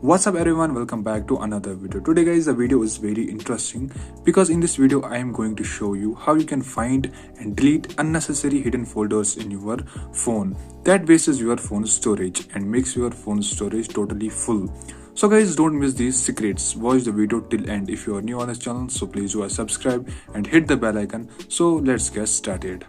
What's up everyone, welcome back to another video. Today guys, the video is very interesting because in this video I am going to show you how you can find and delete unnecessary hidden folders in your phone that wastes your phone storage and makes your phone storage totally full. So guys, don't miss these secrets. Watch the video till end. If you are new on this channel, so please do subscribe and hit the bell icon. So let's get started.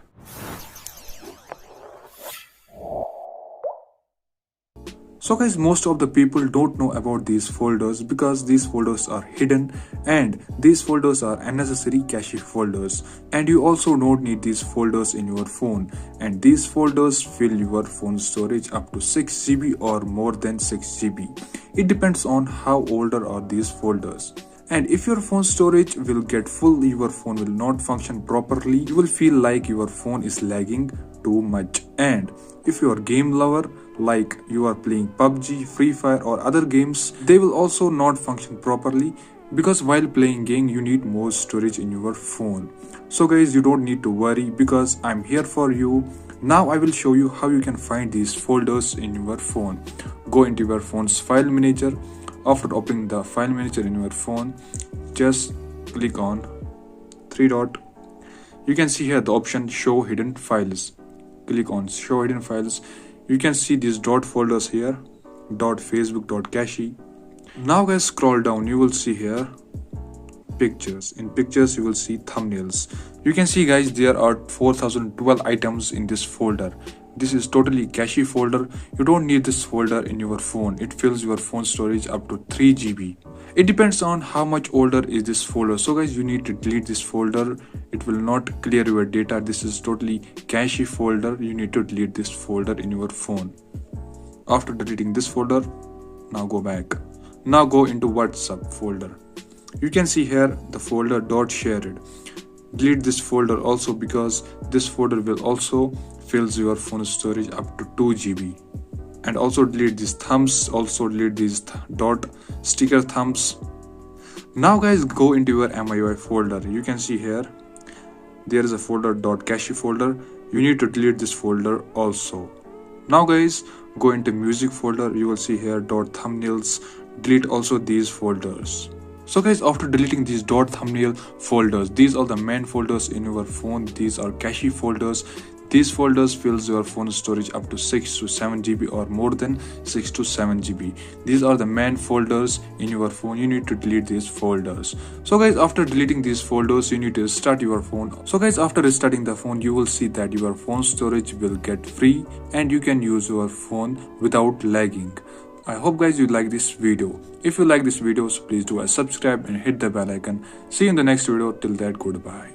So guys, most of the people don't know about these folders because these folders are hidden and these folders are unnecessary cache folders, and you also don't need these folders in your phone, and these folders fill your phone storage up to 6 GB or more than 6 GB. It depends on how older are these folders. And if your phone storage will get full, your phone will not function properly. You will feel like your phone is lagging too much. And if you are game lover, like you are playing PUBG, Free Fire or other games, they will also not function properly because while playing game you need more storage in your phone. So guys, you don't need to worry because I'm here for you. Now I will show you how you can find these folders in your phone. Go into your phone's file manager. After opening the file manager in your phone, just click on three dot. You can see here the option show hidden files. Click on show hidden files. You can see these dot folders here, .facebook, .cache. Now guys, scroll down, you will see here pictures. In pictures you will see thumbnails. You can see guys, there are 4012 items in this folder. This is totally cache folder. You don't need this folder in your phone. It fills your phone storage up to 3 GB. It depends on how much older is this folder. So guys, you need to delete this folder. It will not clear your data. This is totally cache folder. You need to delete this folder in your phone. After deleting this folder, now go back. Now go into WhatsApp folder. You can see here the folder .shared. Delete this folder also because this folder will also fills your phone storage up to 2 GB. And also delete these thumbs, also delete these dot sticker thumbs. Now guys, go into your MIUI folder. You can see here there is a folder .cache folder. You need to delete this folder also. Now guys, go into music folder. You will see here .thumbnails. Delete also these folders. So guys, after deleting these .thumbnail folders, these are the main folders in your phone. These are cache folders. These folders fills your phone storage up to 6 to 7 GB or more than 6 to 7 GB. These are the main folders in your phone. You need to delete these folders. So guys, after deleting these folders, you need to restart your phone. So guys, after restarting the phone, you will see that your phone storage will get free and you can use your phone without lagging. I hope guys you like this video. If you like this video, so please do subscribe and hit the bell icon. See you in the next video. Till that, goodbye.